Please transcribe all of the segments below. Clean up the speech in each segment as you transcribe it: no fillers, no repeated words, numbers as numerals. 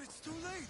It's too late!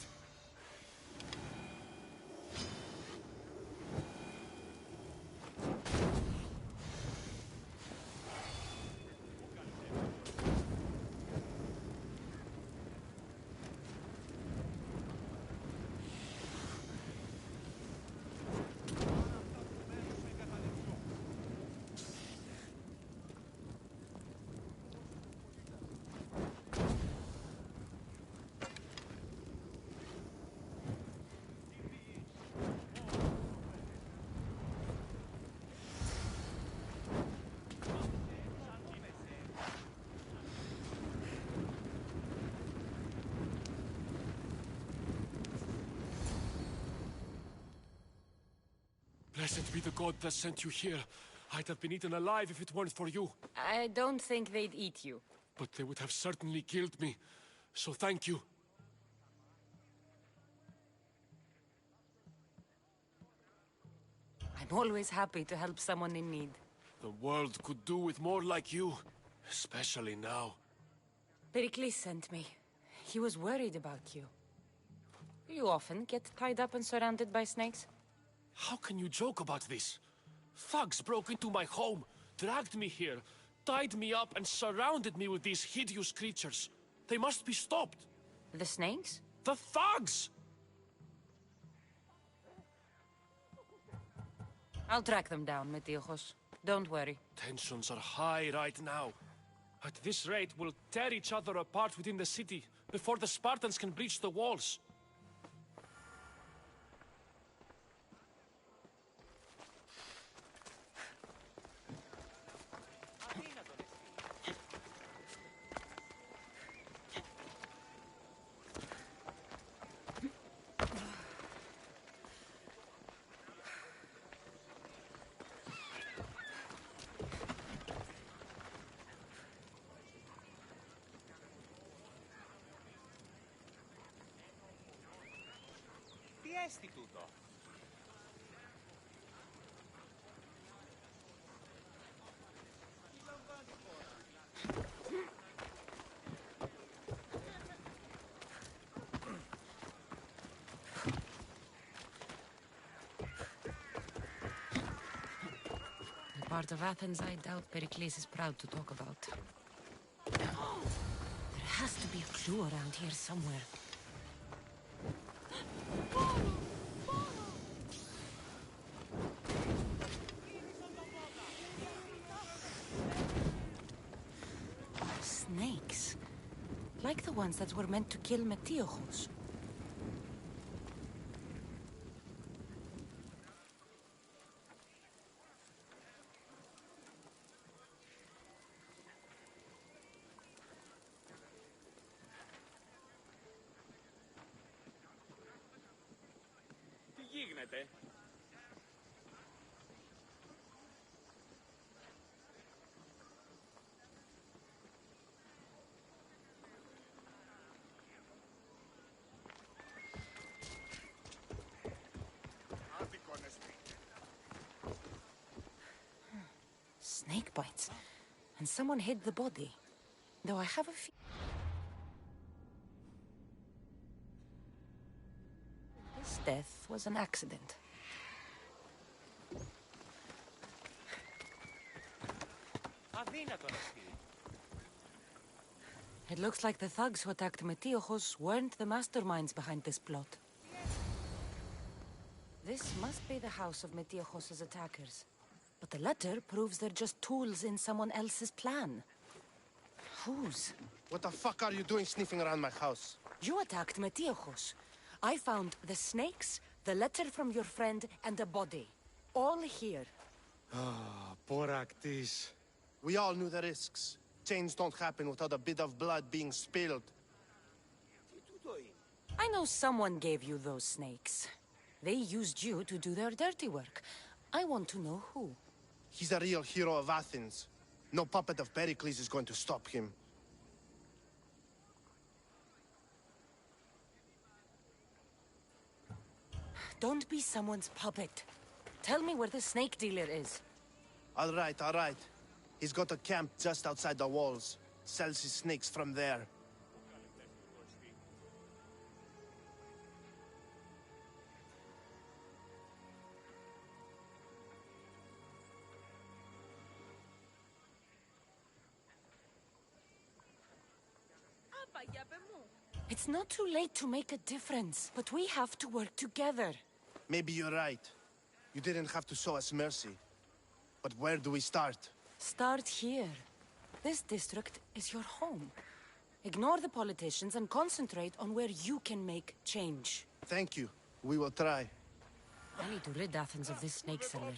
Blessed be the god that sent you here. I'd have been eaten alive if it weren't for you. I don't think they'd eat you. But they would have certainly killed me. So thank you. I'm always happy to help someone in need. The world could do with more like you. Especially now. Pericles sent me. He was worried about you. You often get tied up and surrounded by snakes? How can you joke about this? Thugs broke into my home, dragged me here, tied me up and surrounded me with these hideous creatures. They must be stopped. The snakes? The thugs! I'll track them down, Metiochos. Don't worry. Tensions are high right now. At this rate, we'll tear each other apart within the city before the Spartans can breach the walls. Esti tutto. The part of Athens I doubt Pericles is proud to talk about. There has to be a clue around here somewhere. Snakes. Like the ones that were meant to kill Metiochos. Τι γίνεται? Snake bites. And someone hid the body. Though I have a few... His death was an accident. Αδύνατο να στείλει. It looks like the thugs who attacked Metiochos weren't the masterminds behind this plot. This must be the house of Metiochos' attackers. But the letter proves they're just tools in someone else's plan. Whose? What the fuck are you doing sniffing around my house? You attacked Metiochos. I found the snakes, the letter from your friend, and a body. All here. Ah, Poraktis. We all knew the risks. Change don't happen without a bit of blood being spilled. Τι τούτο είναι? I know someone gave you those snakes. They used you to do their dirty work. I want to know who. He's a real hero of Athens. No puppet of Pericles is going to stop him. Don't be someone's puppet. Tell me where the snake dealer is. All right, all right. He's got a camp just outside the walls. Sells his snakes from there. It's not too late to make a difference, but we have to work together. Maybe you're right. You didn't have to show us mercy. But where do we start? Start here. This district is your home. Ignore the politicians and concentrate on where you can make change. Thank you. We will try. I need to rid Athens of this snake seller.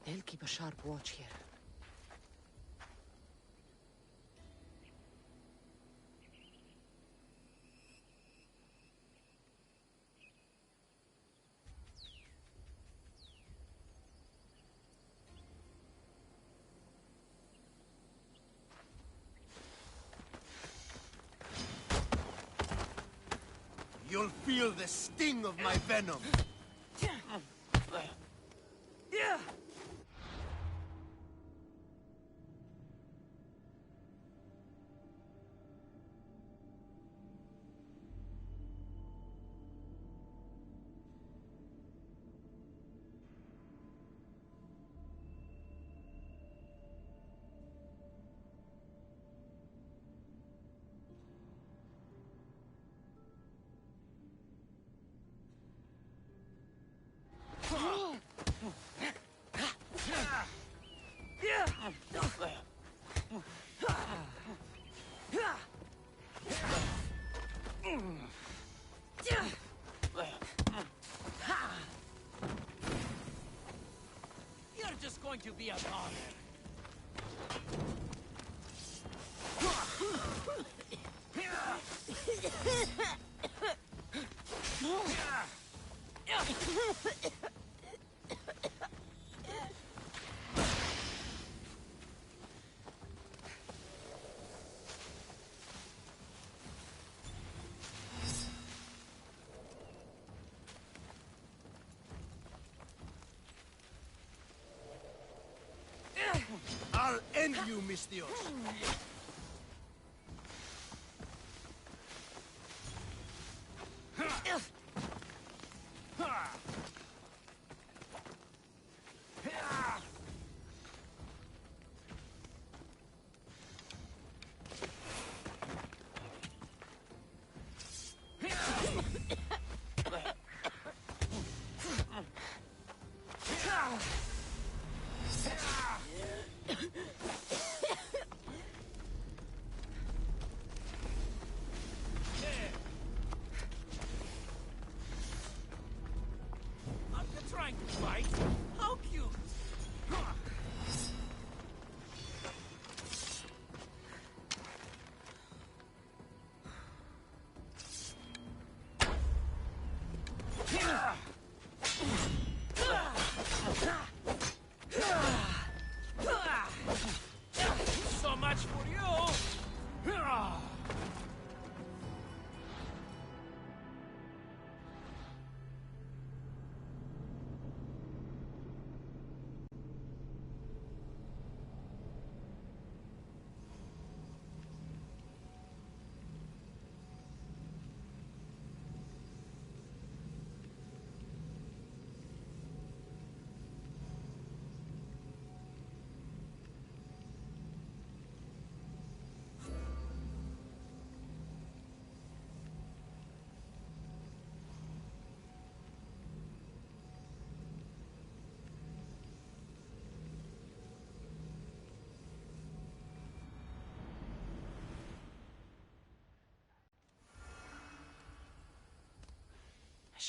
They'll keep a sharp watch here. You'll feel the sting of my venom. You're just going to be a bother. I'll end you, Mistios.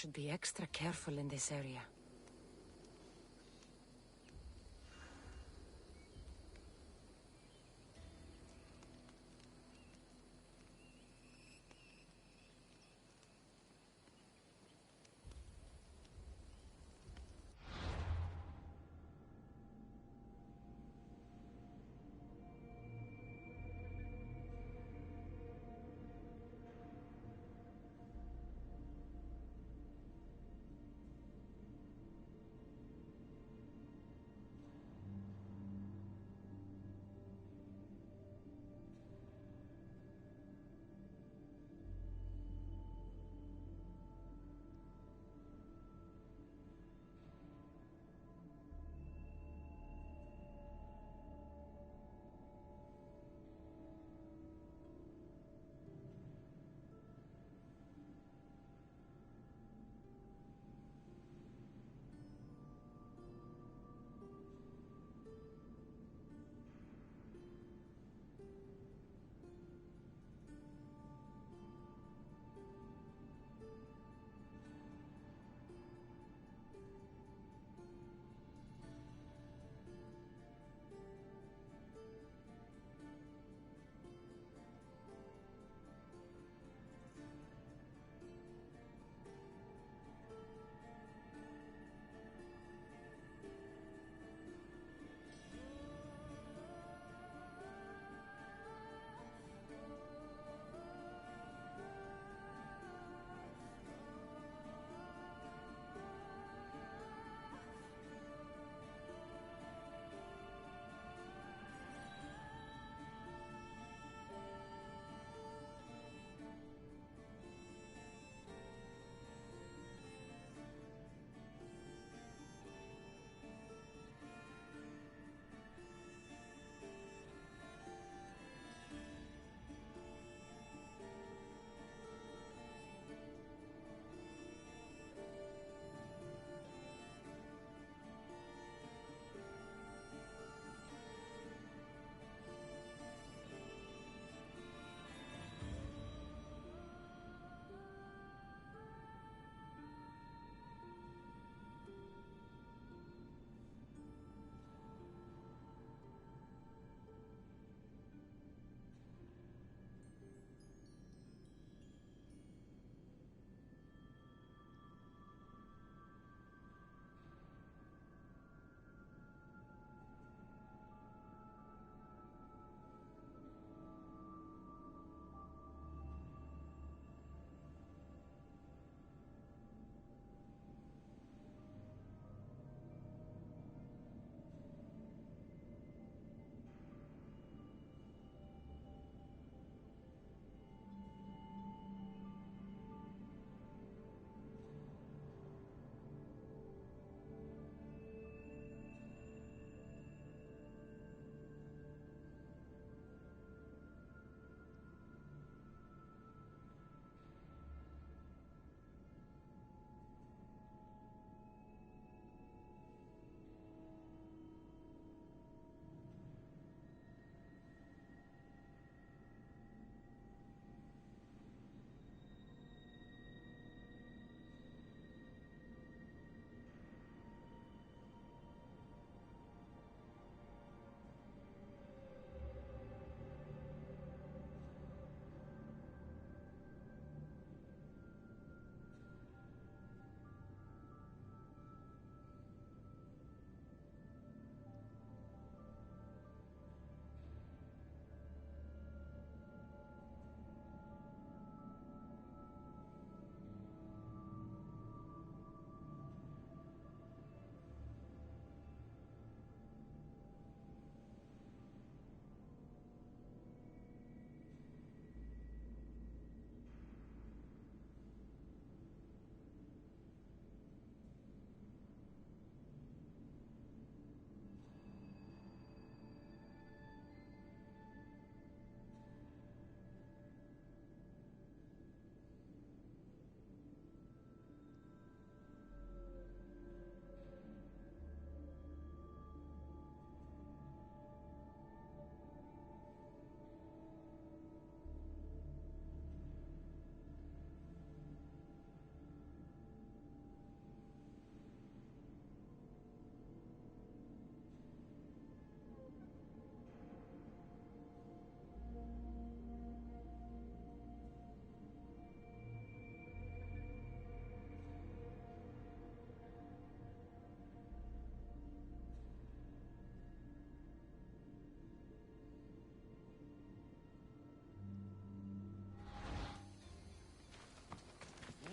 should be extra careful in this area.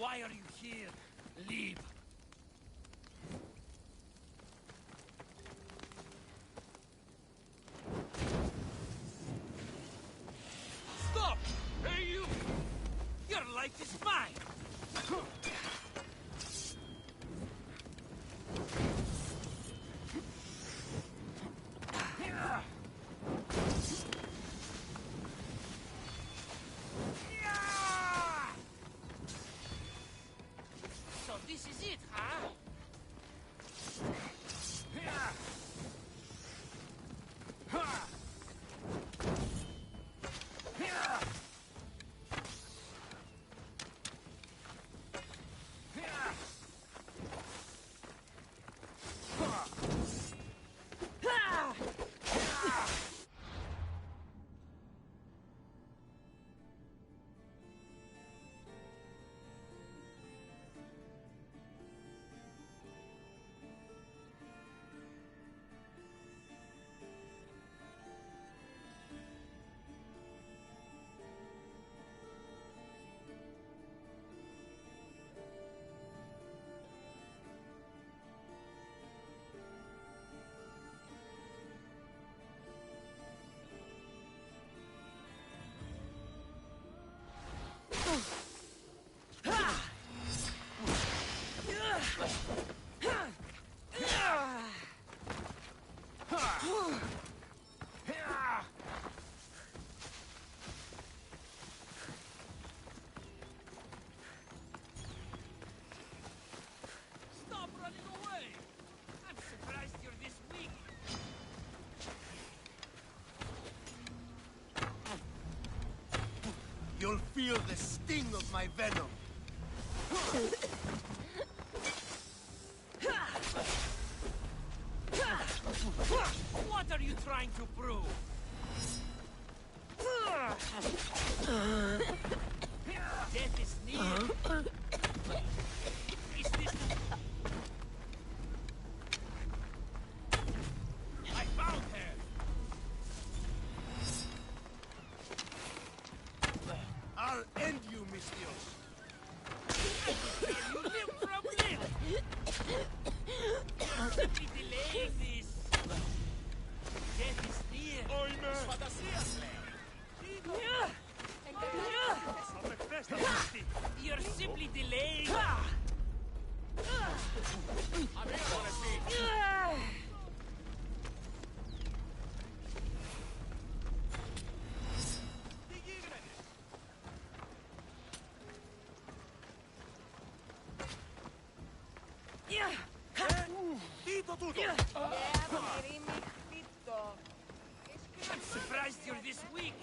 Why are you here? Leave. Stop! Hey, you! Your life is mine! So this is it, huh? Stop running away! I'm surprised you're this weak. You'll feel the sting of my venom. What are you trying to prove? Death is near. Is this... I found her! I'll end you, Mistios. You live from live! You're simply delaying this. Death is near. You're simply delaying. Dito tutto! I'm surprised you're this weak.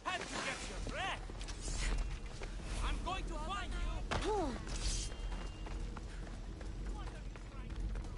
Have to get your breath. I'm going to find you. What are you trying to do?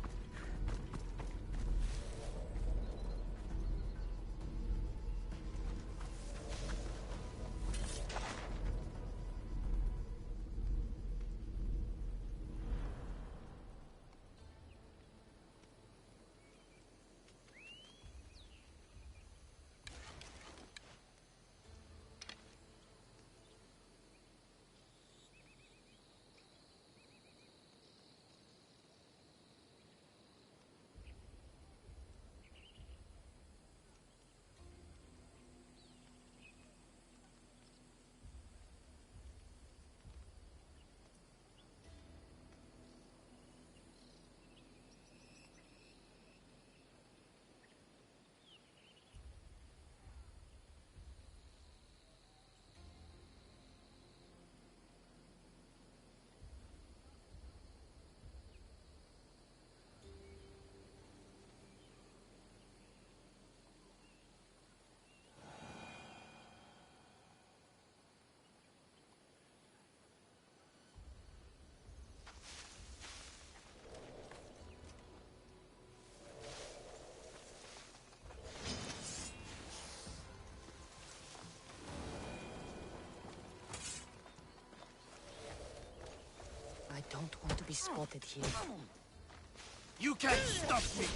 be spotted here. You can't stop me!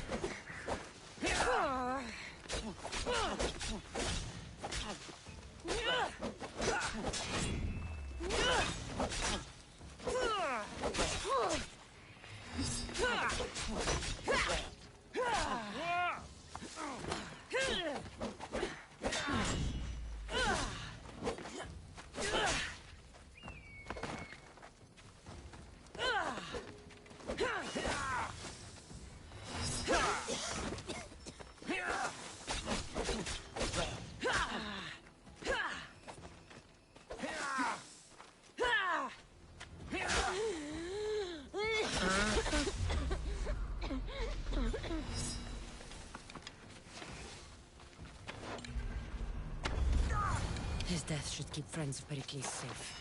His death should keep friends of Pericles safe.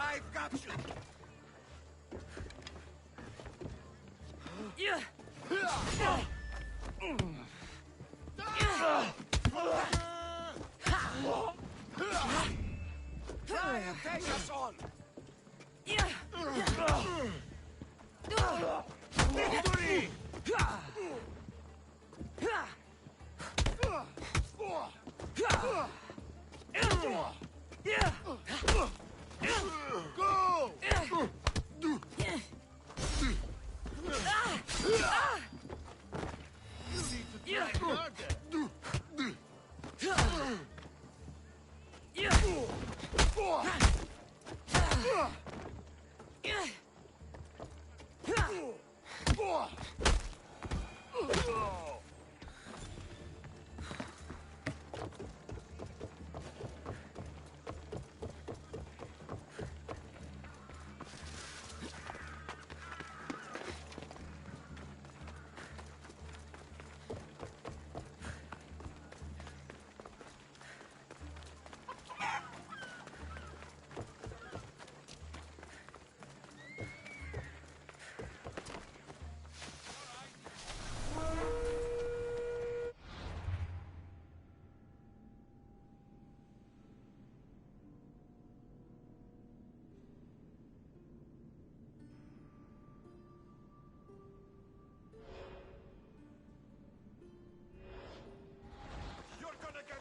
I've got you! Try and take us on! Victory! Go! You need to try harder.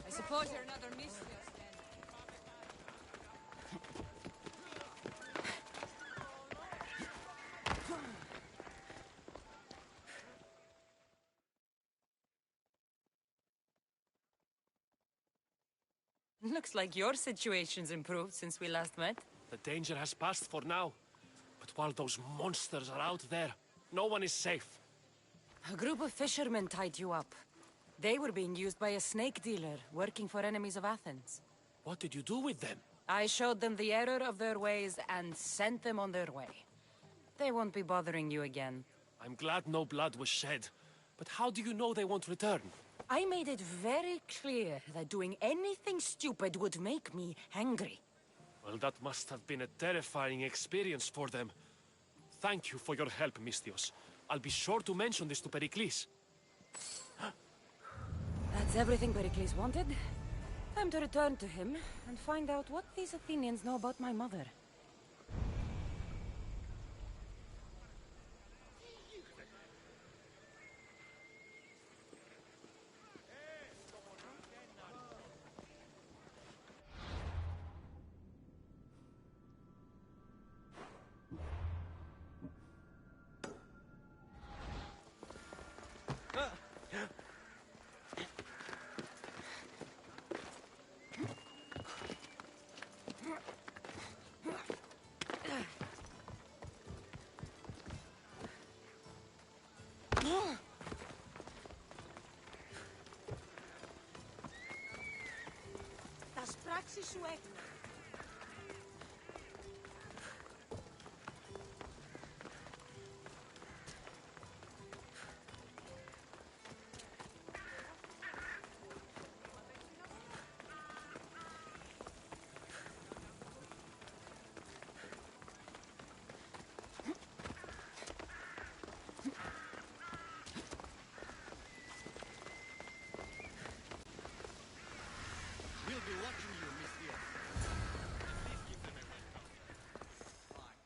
I suppose you're another Mystios then. Looks like your situation's improved since we last met. The danger has passed for now. But while those monsters are out there, no one is safe. A group of fishermen tied you up. They were being used by a snake dealer, working for enemies of Athens. What did you do with them? I showed them the error of their ways and sent them on their way. They won't be bothering you again. I'm glad no blood was shed. But how do you know they won't return? I made it very clear that doing anything stupid would make me angry. Well, that must have been a terrifying experience for them. Thank you for your help, Mystios. I'll be sure to mention this to Pericles. That's everything Pericles wanted. Time to return to him and find out what these Athenians know about my mother. We'll be watching you, Miss Diaz. Please give them a welcome. Bye.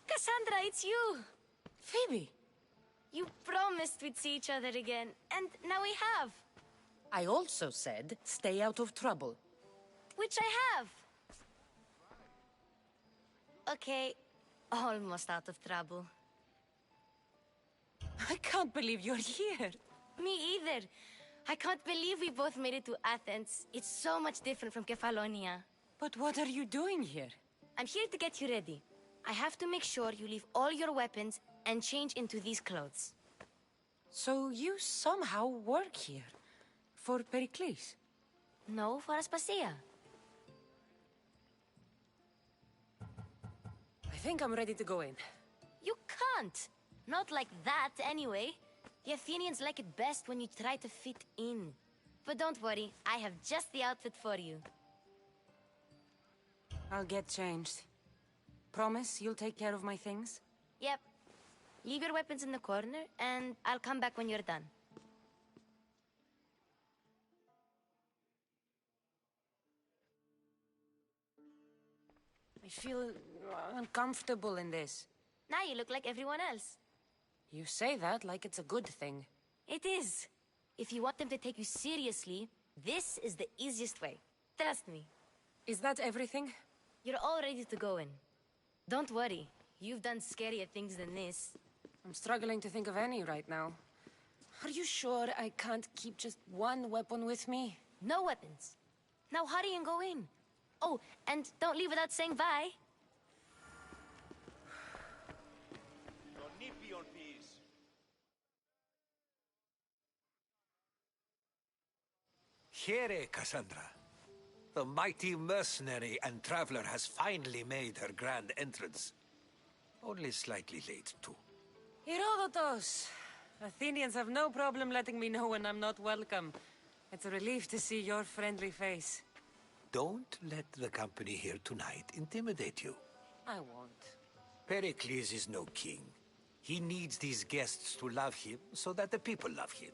Cassandra, it's you! Phoebe, You promised we'd see each other again, and now we have. I also said stay out of trouble. Which I have. Okay, almost out of trouble. I can't believe you're here. Me either. I can't believe we both made it to Athens. It's so much different from Kefalonia. But what are you doing here? I'm here to get you ready. I have to make sure you leave all your weapons and change into these clothes. So you somehow work here. For Pericles? No, for Aspasia. I think I'm ready to go in. You can't. Not like that, anyway. The Athenians like it best when you try to fit in. But don't worry, I have just the outfit for you. I'll get changed. Promise you'll take care of my things? Yep. Leave your weapons in the corner, and I'll come back when you're done. I feel uncomfortable in this. Now you look like everyone else. You say that like it's a good thing. It is. If you want them to take you seriously, this is the easiest way. Trust me. Is that everything? You're all ready to go in. Don't worry. You've done scarier things than this. I'm struggling to think of any right now. Are you sure I can't keep just one weapon with me? No weapons. Now hurry and go in. Oh, and don't leave without saying bye. Here, Cassandra. The mighty mercenary and traveler has finally made her grand entrance. Only slightly late, too. Herodotus! Athenians have no problem letting me know when I'm not welcome. It's a relief to see your friendly face. Don't let the company here tonight intimidate you. I won't. Pericles is no king. He needs these guests to love him so that the people love him.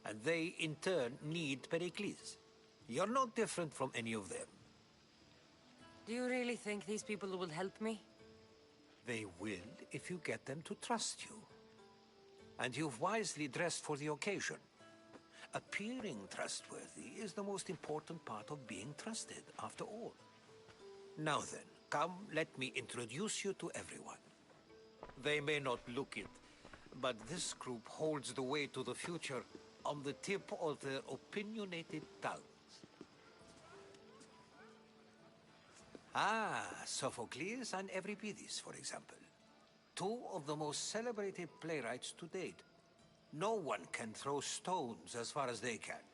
And they, in turn, need Pericles. You're no different from any of them. Do you really think these people will help me? They will if you get them to trust you. And you've wisely dressed for the occasion. Appearing trustworthy is the most important part of being trusted, after all. Now then, come, let me introduce you to everyone. They may not look it, but this group holds the way to the future on the tip of their opinionated tongues. Ah, Sophocles and Euripides, for example. Two of the most celebrated playwrights to date. No one can throw stones as far as they can.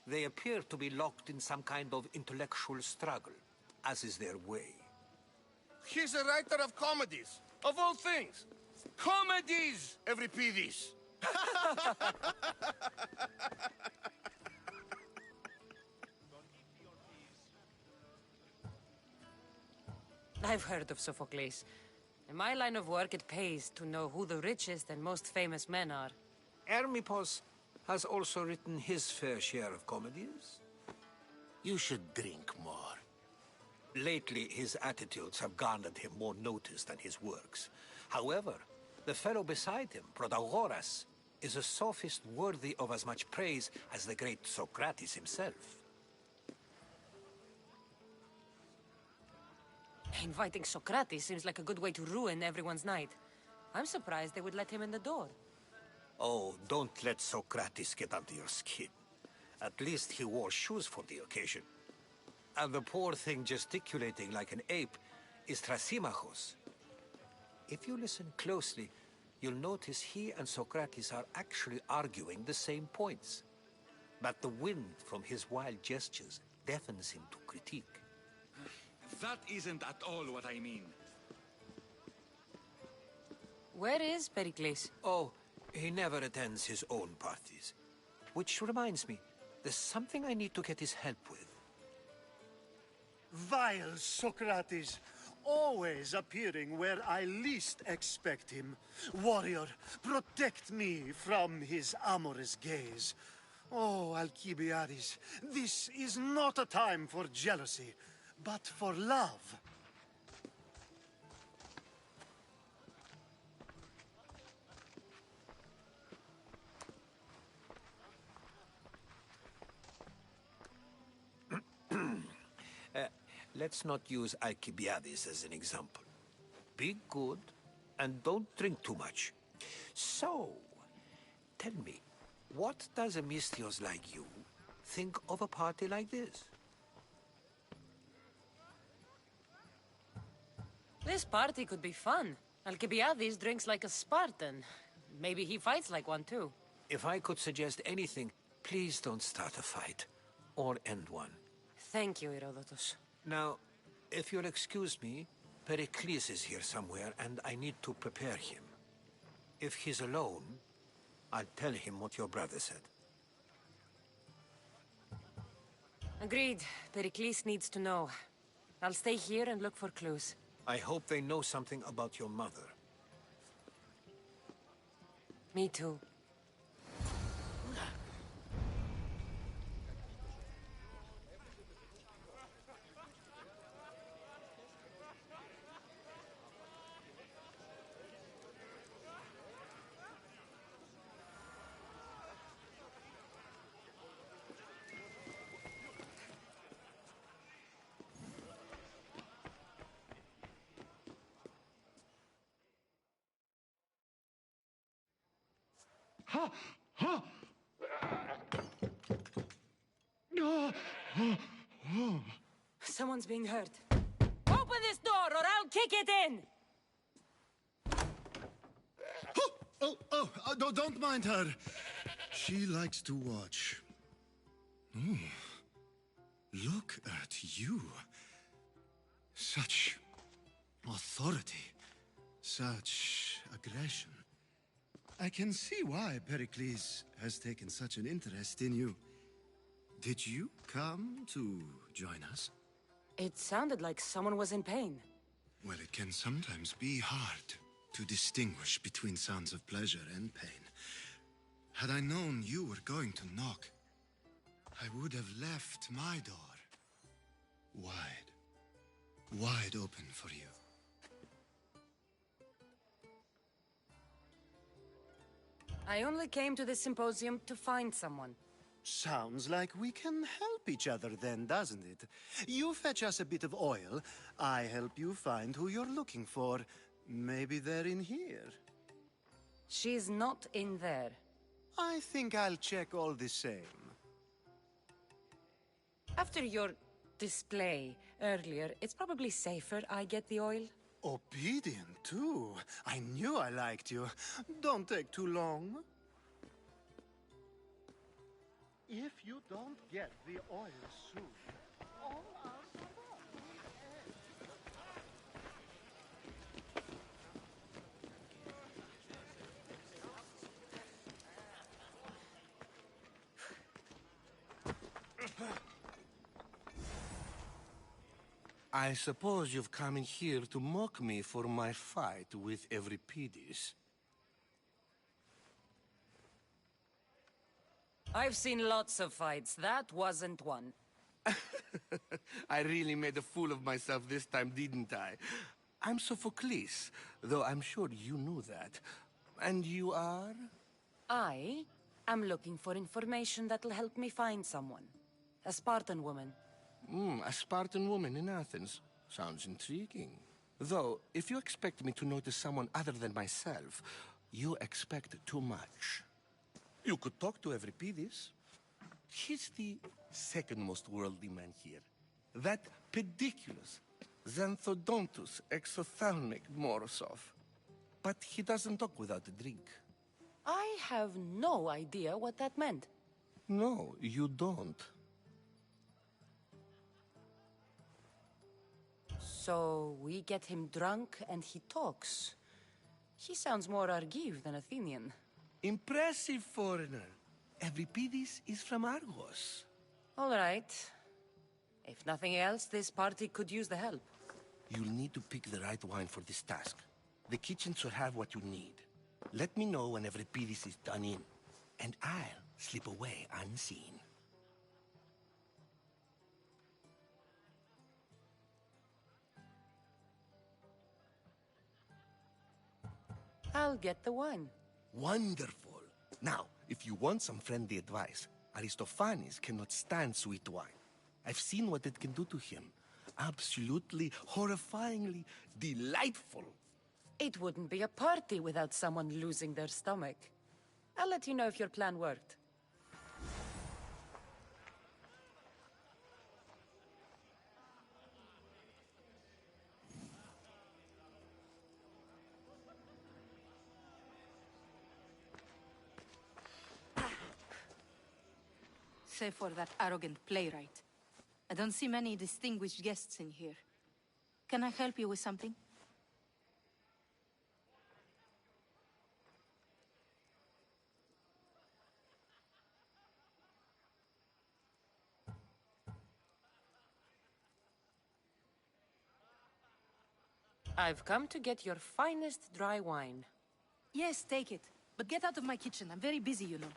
They appear to be locked in some kind of intellectual struggle, as is their way. He's a writer of comedies, of all things. Comedies, Euripides. I've heard of Sophocles. In my line of work, it pays to know who the richest and most famous men are. Hermippos has also written his fair share of comedies. You should drink more. Lately, his attitudes have garnered him more notice than his works. However, the fellow beside him, Protagoras, is a sophist worthy of as much praise as the great Socrates himself. Inviting Socrates seems like a good way to ruin everyone's night. I'm surprised they would let him in the door. Oh, don't let Socrates get under your skin. At least he wore shoes for the occasion. And the poor thing gesticulating like an ape is Thrasymachos. If you listen closely, you'll notice he and Socrates are actually arguing the same points. But the wind from his wild gestures deafens him to critique. That isn't at all what I mean. Where is Pericles? Oh, he never attends his own parties. Which reminds me, there's something I need to get his help with. Vile Socrates, always appearing where I least expect him. Warrior, protect me from his amorous gaze. Oh, Alcibiades, this is not a time for jealousy, but for love. Let's not use Alcibiades as an example. Be good, and don't drink too much. So, tell me, what does a Misthios like you think of a party like this? This party could be fun. Alcibiades drinks like a Spartan. Maybe he fights like one too. If I could suggest anything, please don't start a fight, or end one. Thank you, Herodotus. Now, if you'll excuse me, Pericles is here somewhere, and I need to prepare him. If he's alone, I'll tell him what your brother said. Agreed. Pericles needs to know. I'll stay here and look for clues. I hope they know something about your mother. Me too. Someone's being hurt. Open this door or I'll kick it in! Don't mind her. She likes to watch. Oh, look at you. Such authority. Such aggression. I can see why Pericles has taken such an interest in you. Did you come to join us? It sounded like someone was in pain. Well, it can sometimes be hard to distinguish between sounds of pleasure and pain. Had I known you were going to knock, I would have left my door wide open for you. I only came to this symposium to find someone. Sounds like we can help each other then, doesn't it? You fetch us a bit of oil, I help you find who you're looking for. Maybe they're in here. She's not in there. I think I'll check all the same. After your display earlier, it's probably safer I get the oil. Obedient, too. I knew I liked you. Don't take too long. If you don't get the oil soon, all our I suppose you've come in here to mock me for my fight with Euripides. I've seen lots of fights. That wasn't one. I really made a fool of myself this time, didn't I? I'm Sophocles, though I'm sure you knew that. And you are? I am looking for information that'll help me find someone. A Spartan woman. A Spartan woman in Athens. Sounds intriguing. Though, if you expect me to notice someone other than myself, you expect too much. You could talk to Euripides. He's the second most worldly man here. That pediculous Xanthodontus exophthalmic Morosov. But he doesn't talk without a drink. I have no idea what that meant. No, you don't. So we get him drunk and he talks. He sounds more Argive than Athenian. Impressive, foreigner. Euripides is from Argos. All right. If nothing else, this party could use the help. You'll need to pick the right wine for this task. The kitchen should have what you need. Let me know when Euripides is done in, and I'll slip away unseen. I'll get the wine. Wonderful. Now, if you want some friendly advice, Aristophanes cannot stand sweet wine. I've seen what it can do to him. Absolutely, horrifyingly delightful. It wouldn't be a party without someone losing their stomach. I'll let you know if your plan worked. Save for that arrogant playwright. I don't see many distinguished guests in here. Can I help you with something? I've come to get your finest dry wine. Yes, take it. But get out of my kitchen. I'm very busy, you know.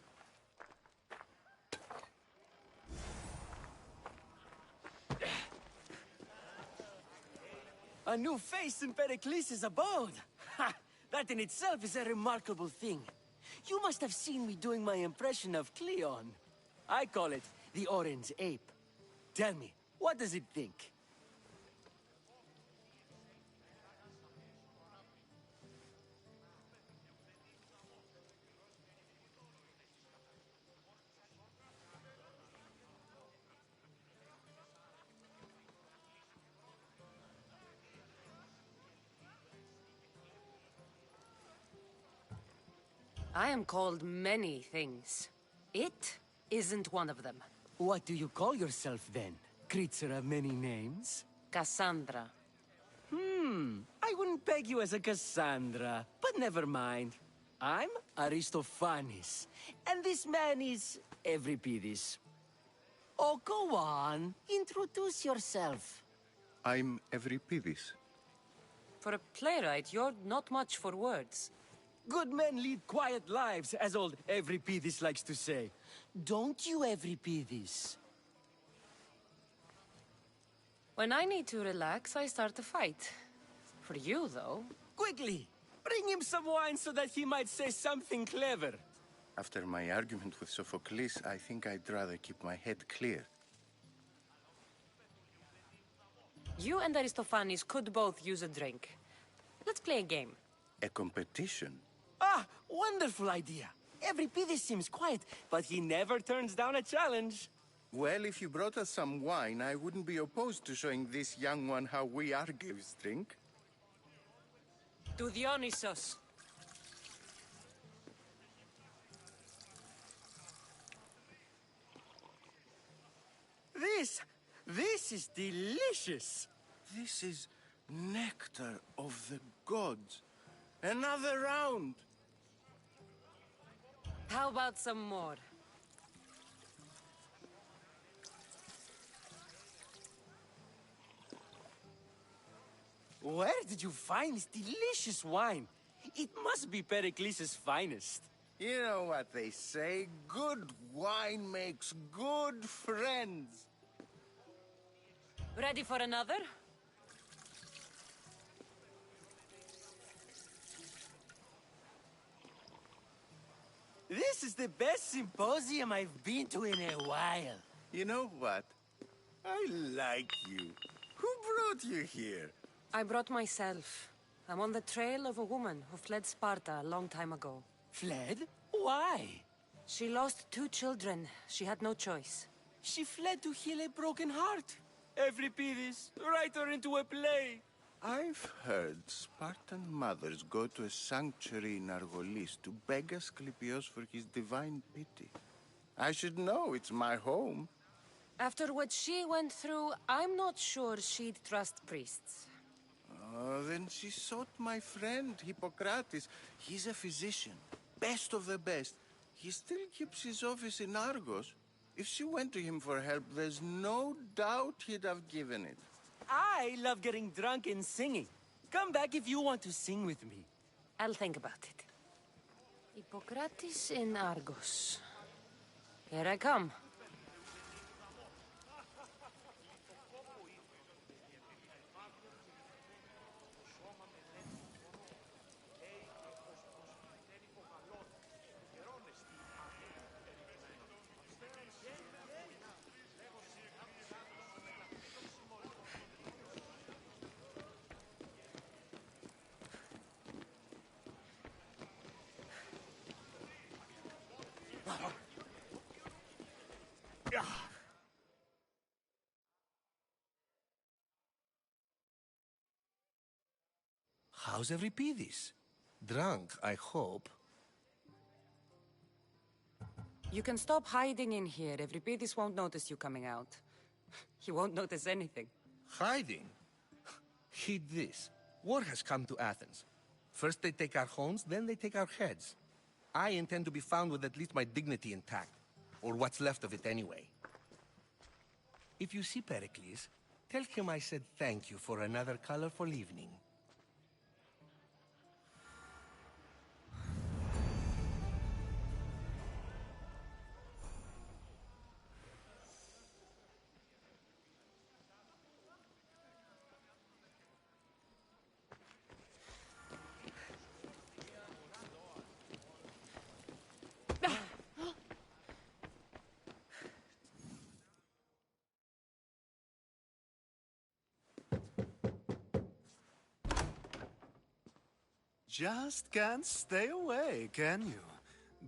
A new face in Pericles' abode! Ha! That in itself is a remarkable thing. You must have seen me doing my impression of Cleon. I call it the Orange Ape. Tell me, what does it think? I am called many things. It isn't one of them. What do you call yourself then? Creature of many names? Cassandra. I wouldn't peg you as a Cassandra, but never mind. I'm Aristophanes, and this man is Euripides. Oh, go on. Introduce yourself. I'm Euripides. For a playwright, you're not much for words. Good men lead quiet lives, as old Euripides likes to say. Don't you, Euripides? When I need to relax, I start a fight. For you, though... Quickly! Bring him some wine so that he might say something clever. After my argument with Sophocles, I think I'd rather keep my head clear. You and Aristophanes could both use a drink. Let's play a game. A competition? Ah, wonderful idea. Euripides seems quiet, but he never turns down a challenge. Well, if you brought us some wine, I wouldn't be opposed to showing this young one how we Argives drink. To Dionysos. This is delicious. This is nectar of the gods. Another round. How about some more? Where did you find this delicious wine? It must be Pericles' finest. You know what they say, good wine makes good friends. Ready for another? This is the best symposium I've been to in a while. You know what? I like you. Who brought you here? I brought myself. I'm on the trail of a woman who fled Sparta a long time ago. Fled? Why? She lost 2 children. She had no choice. She fled to heal a broken heart. Euripides, write her into a play. I've heard Spartan mothers go to a sanctuary in Argolis to beg Asclepios for his divine pity. I should know, it's my home. After what she went through, I'm not sure she'd trust priests. Oh, then she sought my friend, Hippocrates. He's a physician, best of the best. He still keeps his office in Argos. If she went to him for help, there's no doubt he'd have given it. I love getting drunk and singing. Come back if you want to sing with me. I'll think about it. Hippocrates in Argos. Here I come. How's Euripides? Drunk, I hope. You can stop hiding in here. Euripides won't notice you coming out. He won't notice anything. Hiding? Heed this. War has come to Athens. First they take our homes, then they take our heads. I intend to be found with at least my dignity intact. Or what's left of it anyway. If you see Pericles, tell him I said thank you for another colorful evening. Just can't stay away, can you?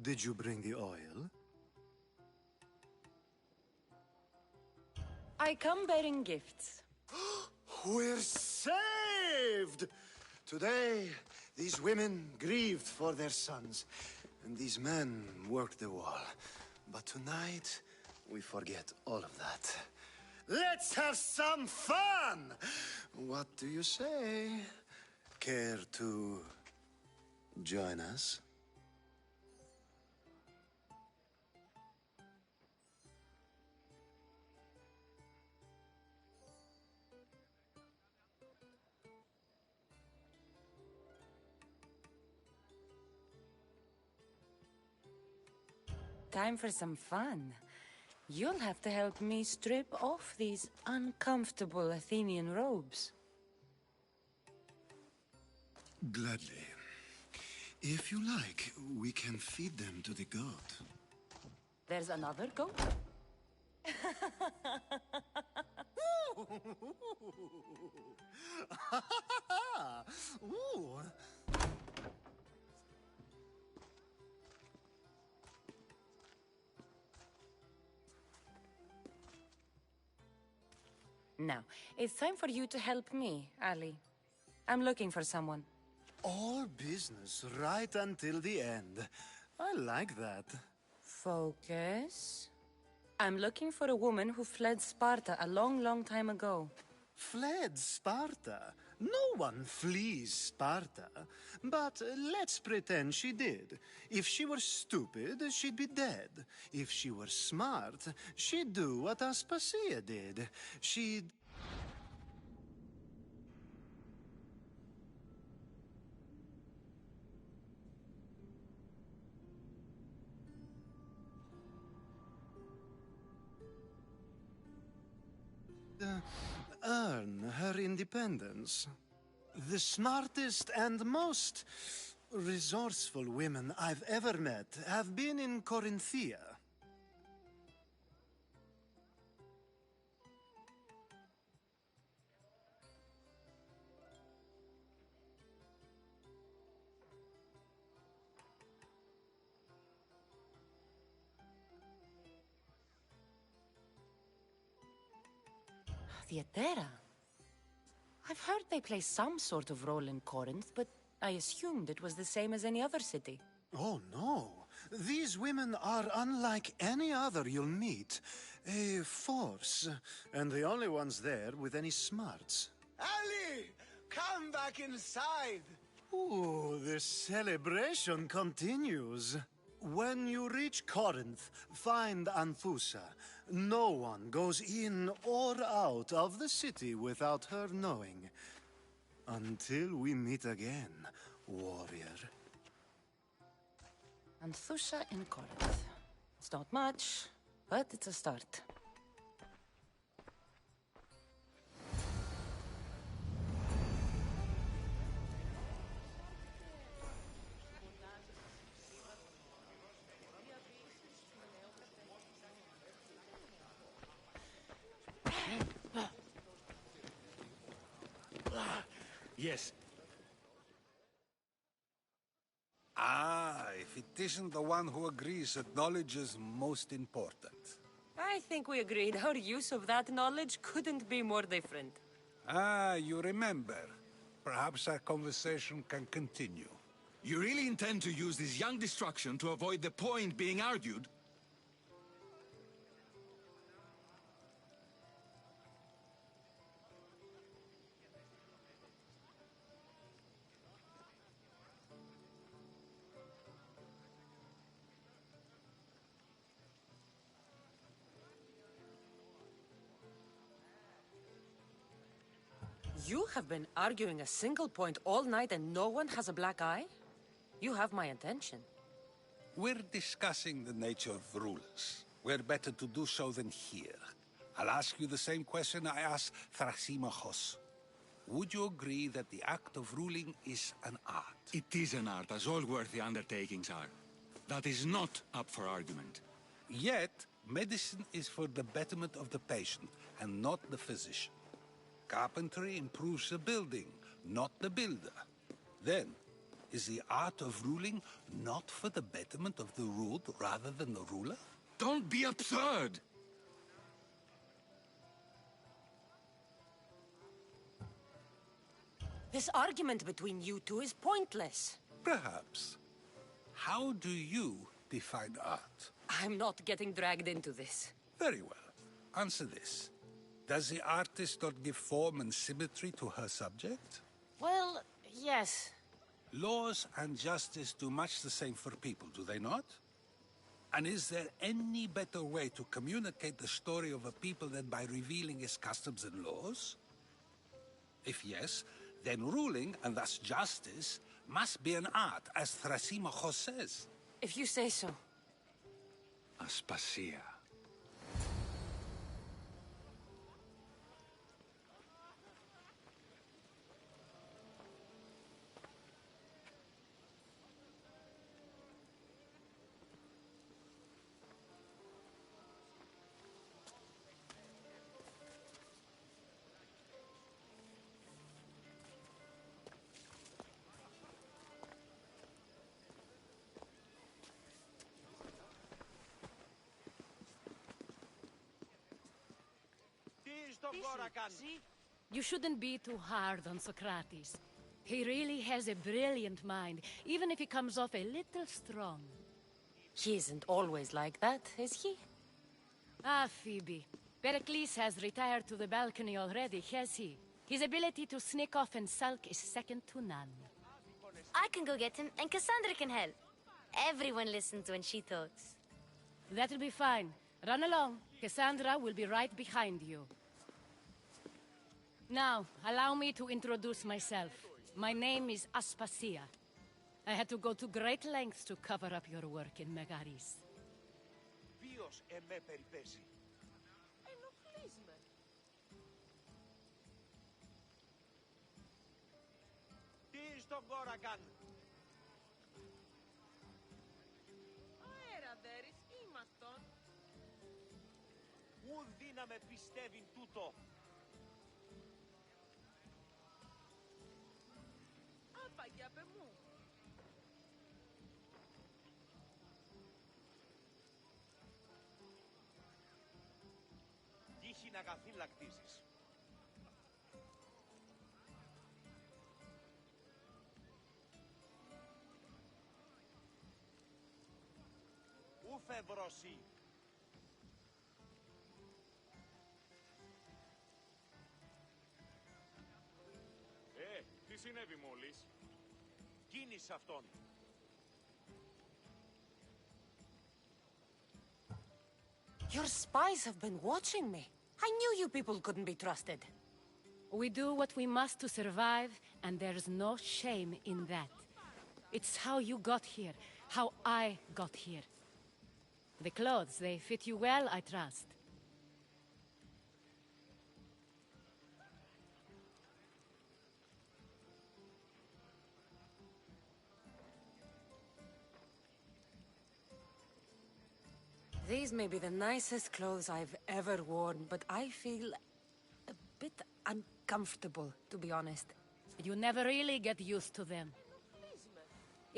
Did you bring the oil? I come bearing gifts. We're saved! Today, these women grieved for their sons, and these men worked the wall. But tonight, we forget all of that. Let's have some fun! What do you say? Care to join us? Time for some fun. You'll have to help me strip off these uncomfortable Athenian robes. Gladly. If you like, we can feed them to the goat. There's another goat? Ooh. Now, it's time for you to help me, Ali. I'm looking for someone. All business right until the end. I like that. Focus. I'm looking for a woman who fled Sparta a long, long time ago. Fled Sparta? No one flees Sparta. But let's pretend she did. If she were stupid, she'd be dead. If she were smart, she'd do what Aspasia did. She'd... earn her independence. The smartest and most resourceful women I've ever met have been in Corinthia. Theatera? I've heard they play some sort of role in Corinth, but I assumed it was the same as any other city. Oh, no. These women are unlike any other you'll meet. A force, and the only ones there with any smarts. Ali! Come back inside! Ooh, the celebration continues. When you reach Corinth, find Anfusa. No one goes in or out of the city without her knowing. Until we meet again, warrior. Anthusha in Corinth. It's not much, but it's a start. Yes. Ah, if it isn't the one who agrees that knowledge is most important. I think we agreed our use of that knowledge couldn't be more different. Ah, you remember. Perhaps our conversation can continue. You really intend to use this young destruction to avoid the point being argued? You have been arguing a single point all night and no one has a black eye? You have my attention. We're discussing the nature of rulers. Where better to do so than here? I'll ask you the same question I asked Thrasimachos. Would you agree that the act of ruling is an art? It is an art, as all worthy undertakings are. That is not up for argument. Yet, medicine is for the betterment of the patient, and not the physician. Carpentry improves the building, not the builder. Then, is the art of ruling not for the betterment of the ruled rather than the ruler? Don't be absurd! This argument between you two is pointless. Perhaps. How do you define art? I'm not getting dragged into this. Very well. Answer this. Does the artist not give form and symmetry to her subject? Well, yes. Laws and justice do much the same for people, do they not? And is there any better way to communicate the story of a people than by revealing its customs and laws? If yes, then ruling, and thus justice, must be an art, as Thrasimachos says. If you say so. Aspasia. You shouldn't be too hard on Socrates. He really has a brilliant mind, even if he comes off a little strong. He isn't always like that, is he? Ah, Phoebe. Pericles has retired to the balcony already, has he? His ability to sneak off and sulk is second to none. I can go get him, and Cassandra can help. Everyone listens when she talks. That'll be fine. Run along. Cassandra will be right behind you. Now, allow me to introduce myself. My name is Aspasia. I had to go to great lengths to cover up your work in Megaris. εφεύρωση. Τι συνέβη μόλις? Κίνησε αυτόν. Your spies have been watching me. I knew you people couldn't be trusted. We do what we must to survive, and there's no shame in that. It's how you got here, how I got here. The clothes, they fit you well, I trust. These may be the nicest clothes I've ever worn, but I feel a bit uncomfortable, to be honest. You never really get used to them.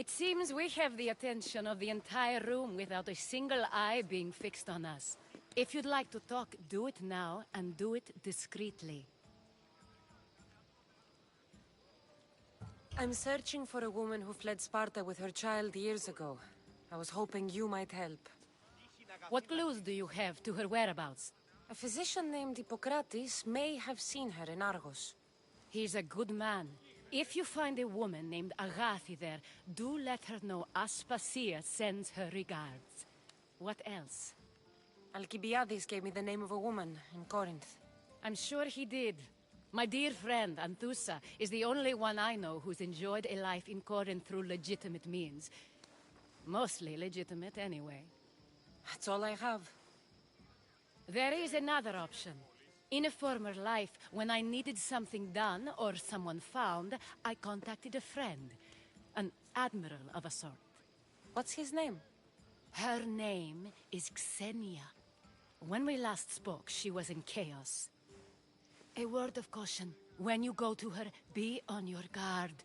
It seems we have the attention of the entire room without a single eye being fixed on us. If you'd like to talk, do it now, and do it discreetly. I'm searching for a woman who fled Sparta with her child years ago. I was hoping you might help. What clues do you have to her whereabouts? A physician named Hippocrates may have seen her in Argos. He's a good man. If you find a woman named Agathi there, do let her know Aspasia sends her regards. What else? Alcibiades gave me the name of a woman in Corinth. I'm sure he did. My dear friend, Anthusa, is the only one I know who's enjoyed a life in Corinth through legitimate means. Mostly legitimate, anyway. That's all I have. There is another option. In a former life, when I needed something done or someone found, I contacted a friend. An admiral of a sort. What's his name? Her name is Xenia. When we last spoke, she was in chaos. A word of caution. When you go to her, be on your guard.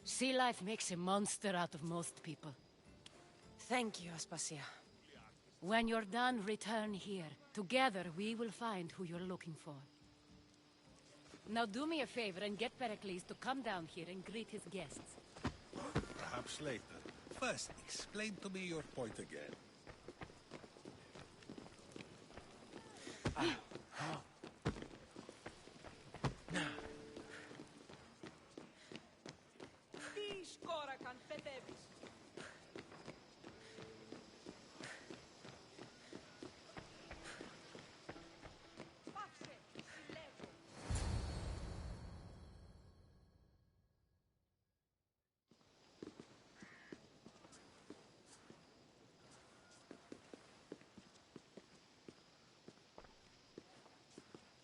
Sea life makes a monster out of most people. Thank you, Aspasia. When you're done, return here. Together, we will find who you're looking for. Now do me a favor and get Pericles to come down here and greet his guests. Perhaps later. First, explain to me your point again.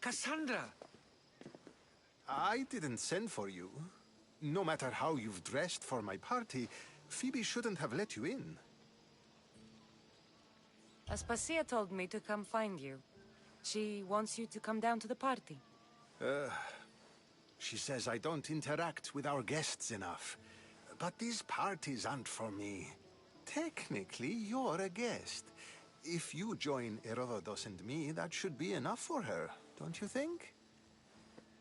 Cassandra! I didn't send for you. No matter how you've dressed for my party, Phoebe shouldn't have let you in. Aspasia told me to come find you. She wants you to come down to the party. She says I don't interact with our guests enough. But these parties aren't for me. Technically, you're a guest. If you join Herodotus and me, that should be enough for her, don't you think?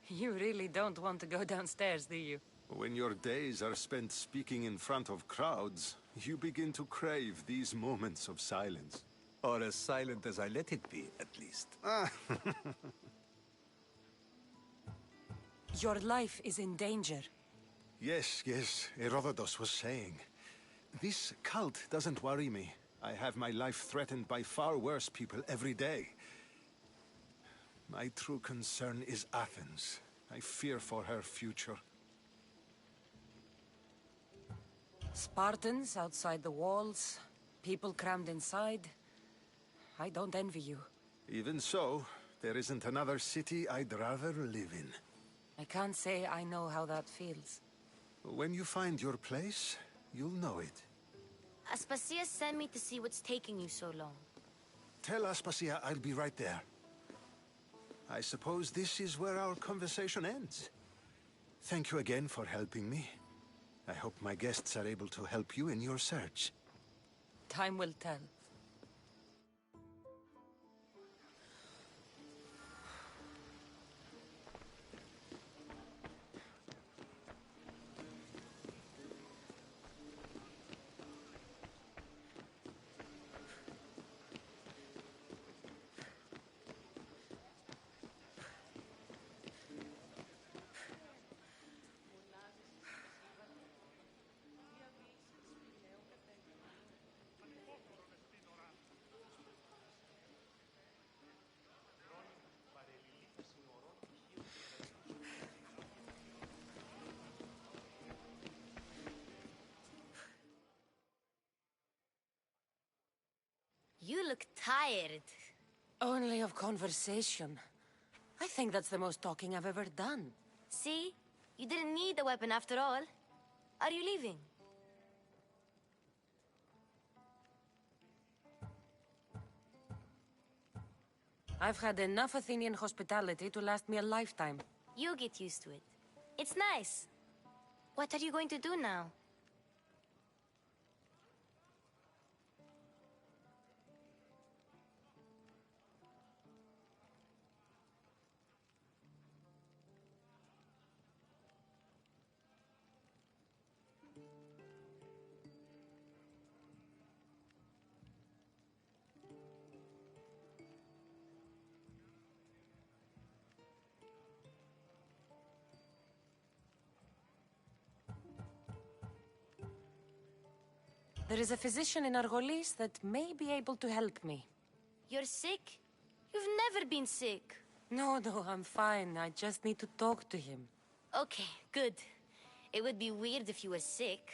You really don't want to go downstairs, do you? When your days are spent speaking in front of crowds, you begin to crave these moments of silence. Or as silent as I let it be, at least. Your life is in danger. Yes, Herodotus was saying. This cult doesn't worry me. I have my life threatened by far worse people every day. My true concern is Athens. I fear for her future. Spartans outside the walls, people crammed inside. I don't envy you. Even so, there isn't another city I'd rather live in. I can't say I know how that feels. When you find your place, you'll know it. Aspasia sent me to see what's taking you so long. Tell Aspasia I'll be right there. I suppose this is where our conversation ends. Thank you again for helping me. I hope my guests are able to help you in your search. Time will tell. You look tired. Only of conversation. I think that's the most talking I've ever done. See? You didn't need the weapon after all. Are you leaving? I've had enough Athenian hospitality to last me a lifetime. You get used to it. It's nice. What are you going to do now? There is a physician in Argolis that may be able to help me. You're sick? You've never been sick. No, I'm fine. I just need to talk to him. Okay, good. It would be weird if you were sick.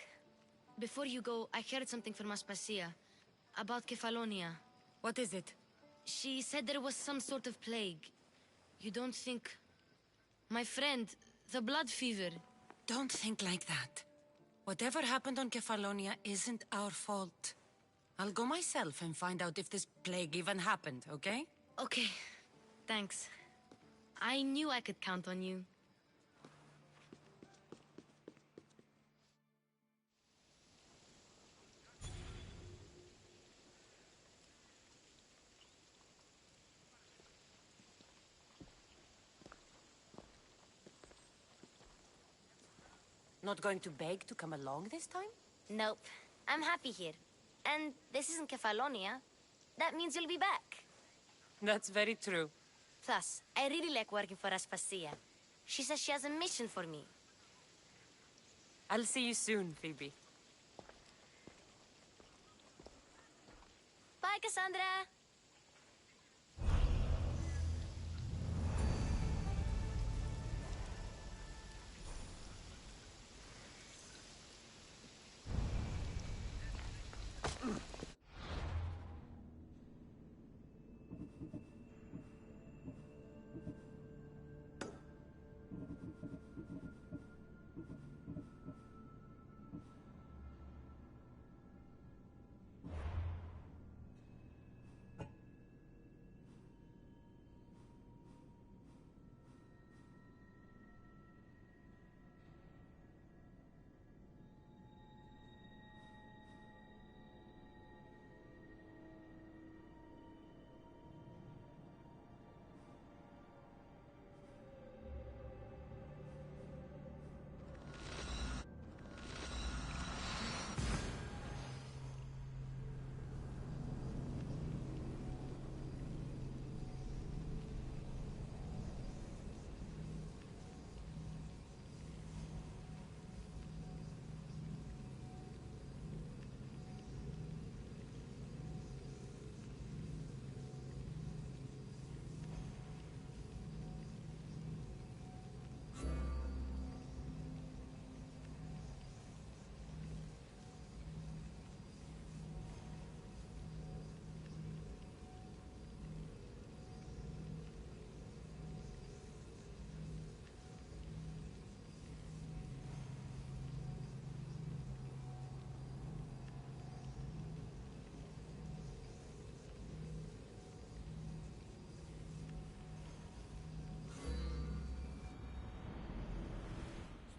Before you go, I heard something from Aspasia. About Kefalonia. What is it? She said there was some sort of plague. You don't think... My friend, the blood fever. Don't think like that. Whatever happened on Kefalonia isn't our fault. I'll go myself and find out if this plague even happened, okay? Okay, thanks. I knew I could count on you. Not going to beg to come along this time? Nope. I'm happy here. And this isn't Kefalonia. That means you'll be back. That's very true. Plus, I really like working for Aspasia. She says she has a mission for me. I'll see you soon, Phoebe. Bye, Cassandra!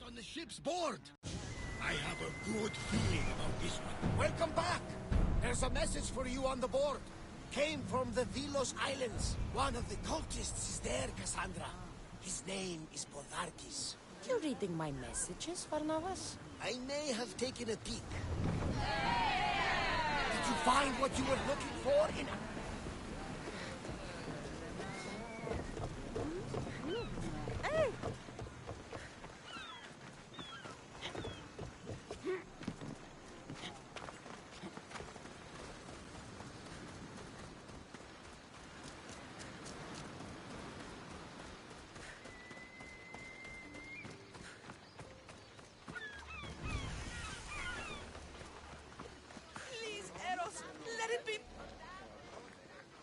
On the ship's board. I have a good feeling about this one. Welcome back. There's a message for you on the board. Came from the Vilos Islands. One of the cultists is there, Cassandra. His name is Podarkis. You reading my messages, Barnabas? I may have taken a peek. Did you find what you were looking for in a...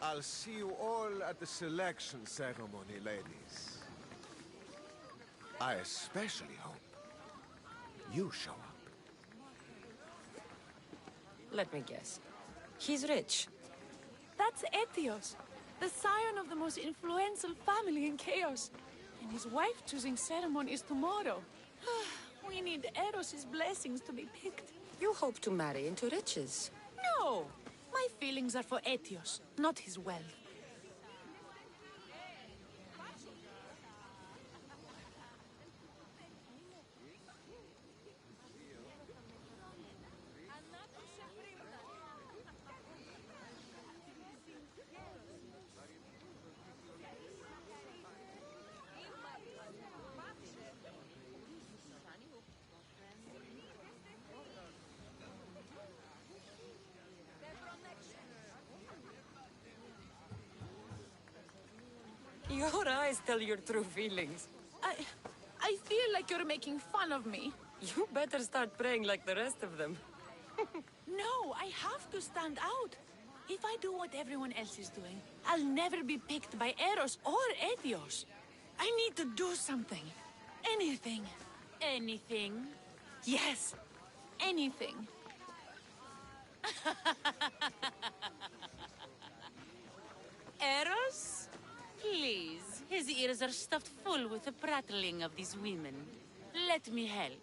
I'll see you all at the selection ceremony, ladies. I especially hope you show up. Let me guess. He's rich. That's Etios, the scion of the most influential family in Chaos. And his wife-choosing ceremony is tomorrow. We need Eros' blessings to be picked. You hope to marry into riches. No! My feelings are for Etios, not his wealth. Your eyes tell your true feelings. I feel like you're making fun of me. You better start praying like the rest of them. No, I have to stand out. If I do what everyone else is doing, I'll never be picked by Eros or Etios. I need to do something. Anything. Anything? Yes, anything. Eros? Please, his ears are stuffed full with the prattling of these women. Let me help.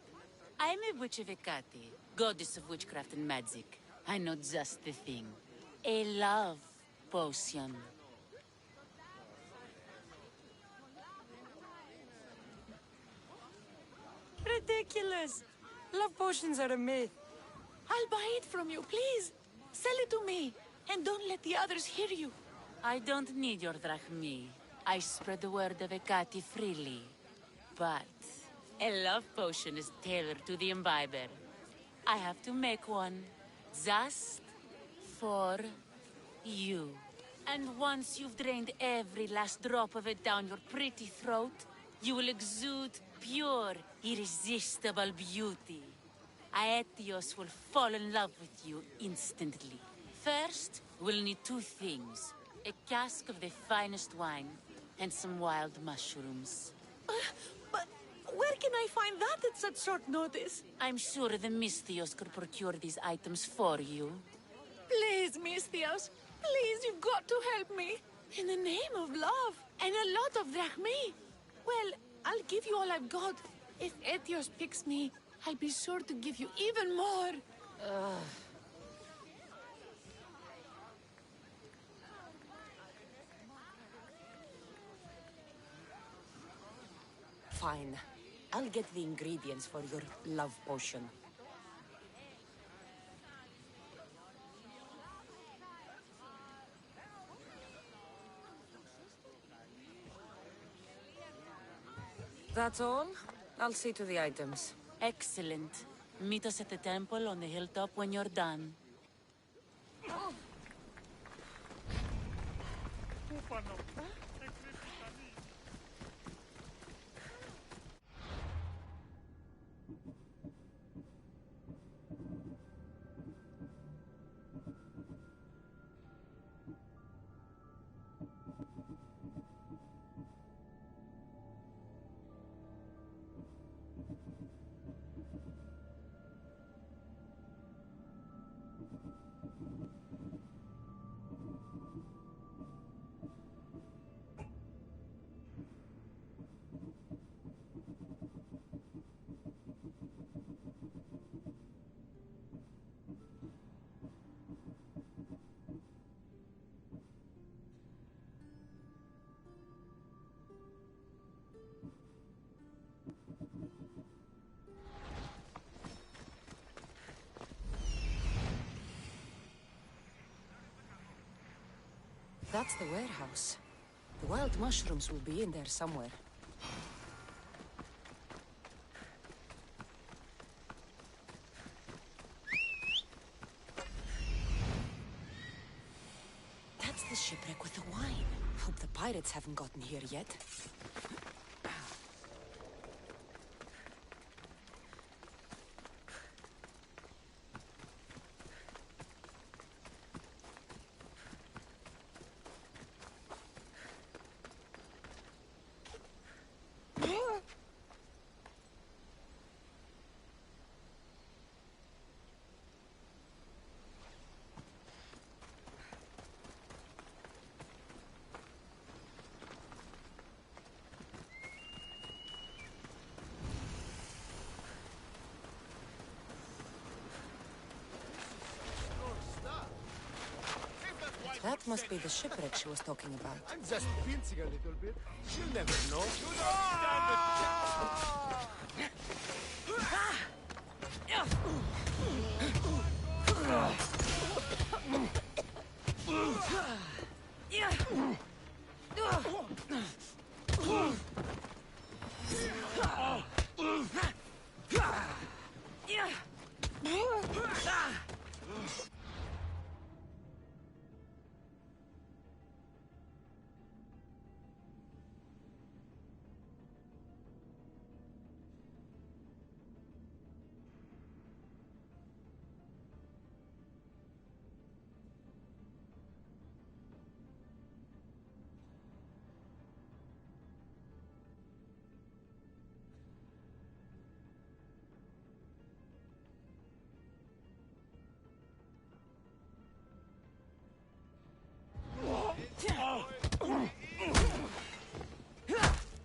I'm a witch of Hecate, goddess of witchcraft and magic. I know just the thing. A love potion. Ridiculous! Love potions are a myth. I'll buy it from you, please. Sell it to me, and don't let the others hear you. I don't need your drachmi. I spread the word of Hecate freely. But a love potion is tailored to the imbiber. I have to make one just for you. And once you've drained every last drop of it down your pretty throat, you will exude pure, irresistible beauty. Aetios will fall in love with you instantly. First, we'll need two things. A cask of the finest wine, and some wild mushrooms. But where can I find that at such short notice? I'm sure the Mystios could procure these items for you. Please, Mystios. Please, you've got to help me. In the name of love, and a lot of drachmi. Well, I'll give you all I've got. If Etios picks me, I'll be sure to give you even more. Fine. I'll get the ingredients for your love potion. That's all? I'll see to the items. Excellent. Meet us at the temple on the hilltop when you're done. That's the warehouse. The wild mushrooms will be in there somewhere. That's the shipwreck with the wine. Hope the pirates haven't gotten here yet. That must be the shipwreck she was talking about. I'm just wincing a little bit. She'll never know.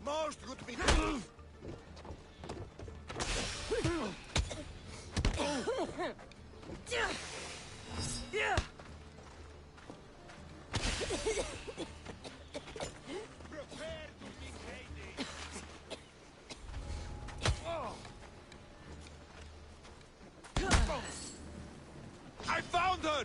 Most good be I found her!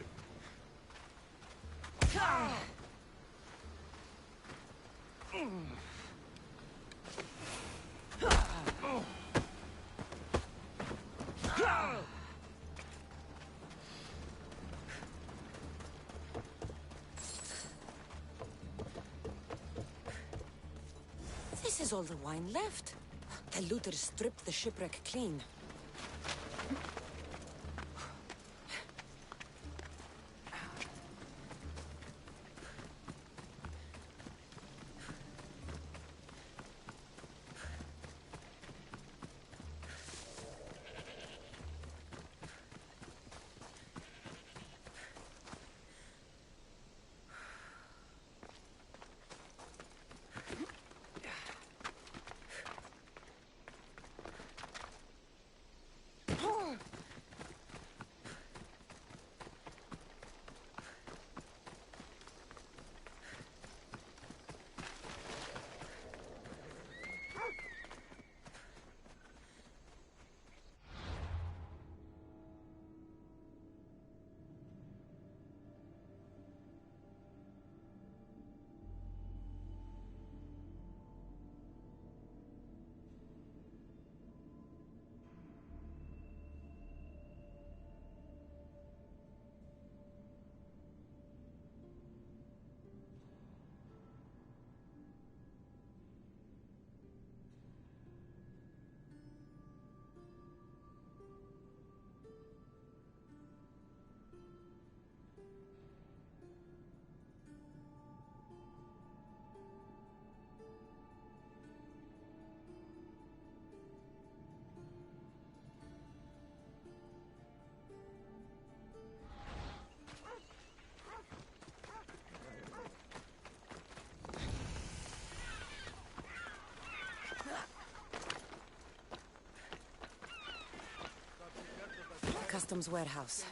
This is all the wine left. The looters stripped the shipwreck clean. Customs warehouse.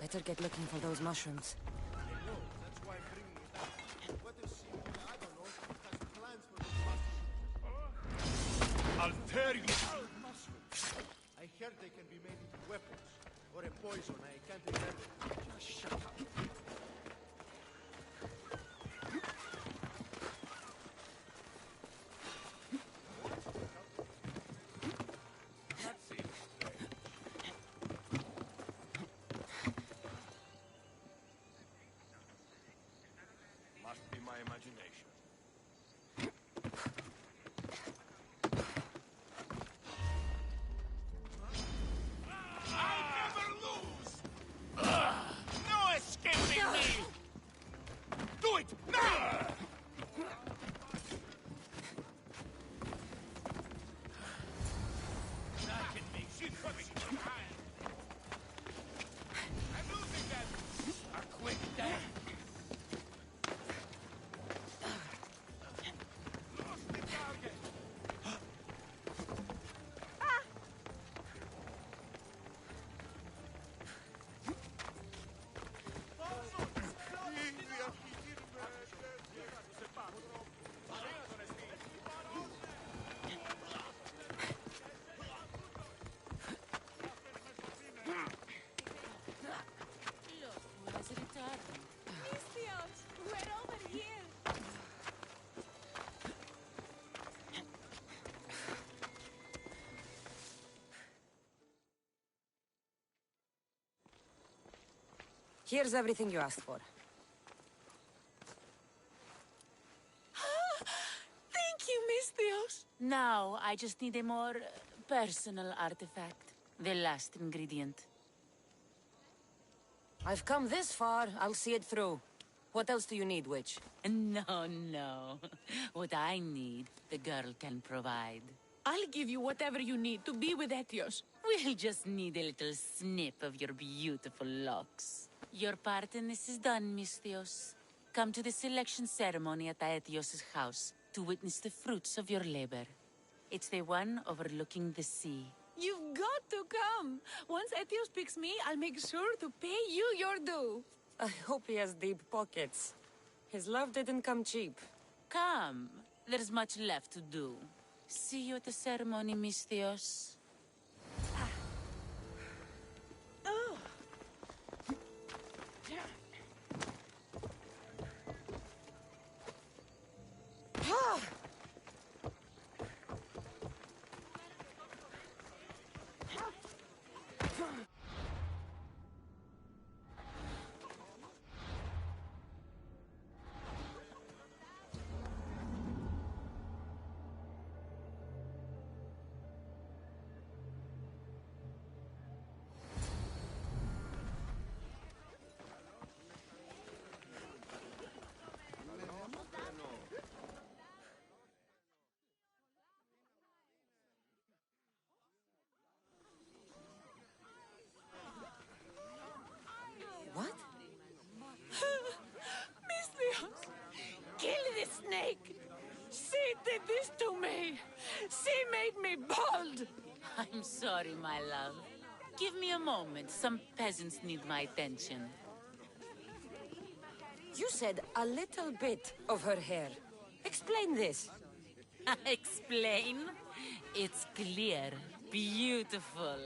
Better get looking for those mushrooms. I'll tear you! I heard they can be made into weapons. Or a poison, I can't remember. Just shut up. Must be my imagination. I'll never lose! No escaping me! Do it now! That can make shit for me. I'm losing them! A quick death! Here's everything you asked for. Thank you, Misthios. Now, I just need a more personal artifact. The last ingredient. I've come this far, I'll see it through. What else do you need, witch? No, no. What I need, the girl can provide. I'll give you whatever you need to be with Etios. We'll just need a little snip of your beautiful locks. Your part in this is done, Misthios. Come to the selection ceremony at Aetios' house to witness the fruits of your labor. It's the one overlooking the sea. You've got to come. Once Etios picks me, I'll make sure to pay you your due. I hope he has deep pockets. His love didn't come cheap. Come. There's much left to do. See you at the ceremony, Misthios. What? Misthios! Kill the snake! She did this to me! She made me bald! I'm sorry, my love. Give me a moment. Some peasants need my attention. You said a little bit of her hair. Explain this. Explain? It's clear, beautiful,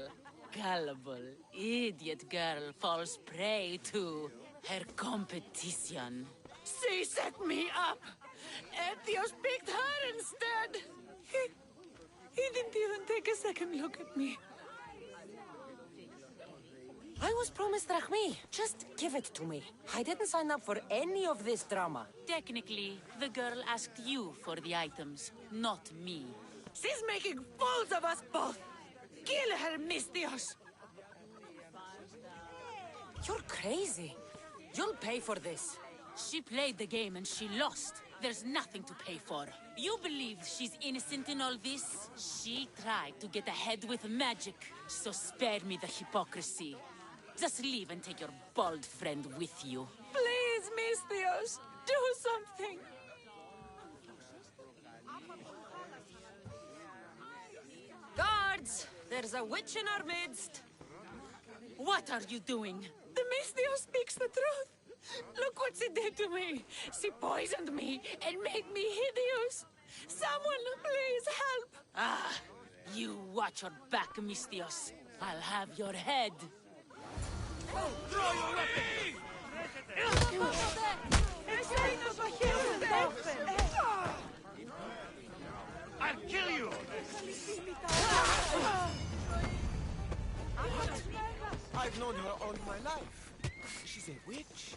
gullible, idiot girl falls prey to her competition. She set me up! Etios picked her instead! He didn't even take a second look at me. I was promised Drachmi. Just give it to me. I didn't sign up for any of this drama. Technically, the girl asked you for the items, not me. She's making fools of us both! Kill her, Misthios! You're crazy. You'll pay for this. She played the game and she lost. There's nothing to pay for. You believe she's innocent in all this? She tried to get ahead with magic, so spare me the hypocrisy. Just leave and take your bald friend with you. Please, Misthios, do something! Guards! There's a witch in our midst. What are you doing? The Misthios speaks the truth. Look what she did to me. She poisoned me and made me hideous. Someone please help. Ah, you watch your back, Misthios. I'll have your head. Throw your weapon! I'll kill you! I've known her all my life. She's a witch.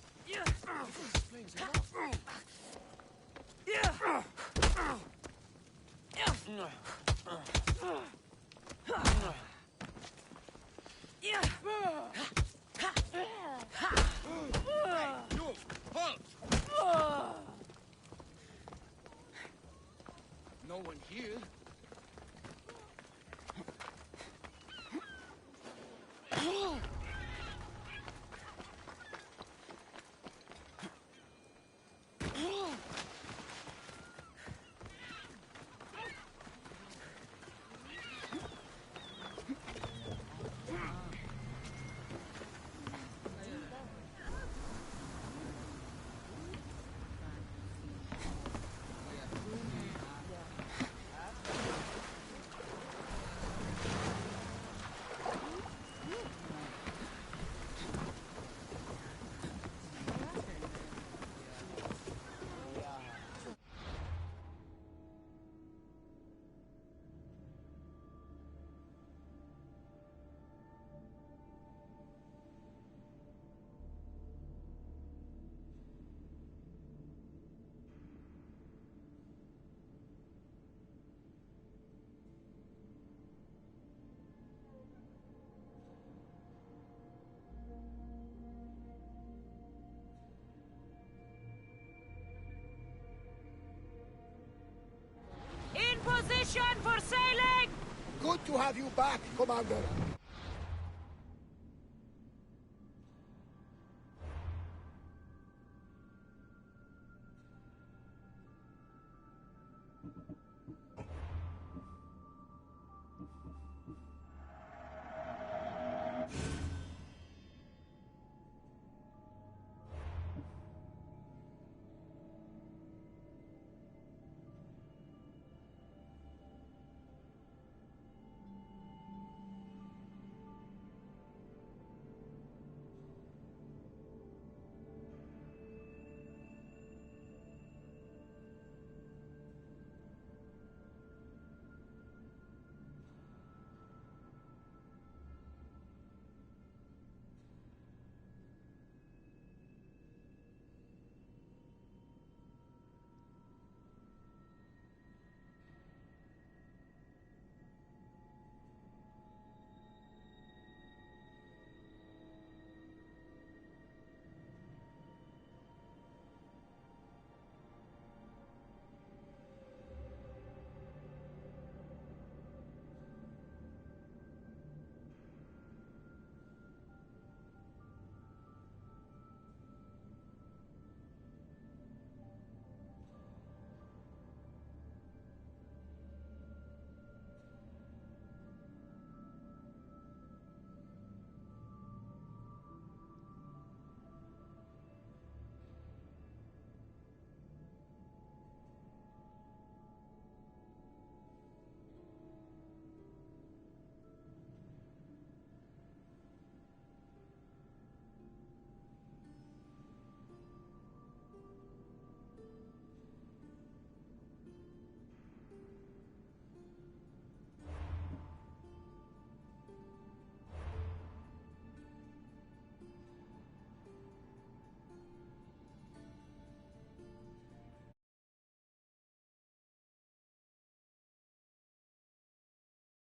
No one here. Position for sailing! Good to have you back, Commander.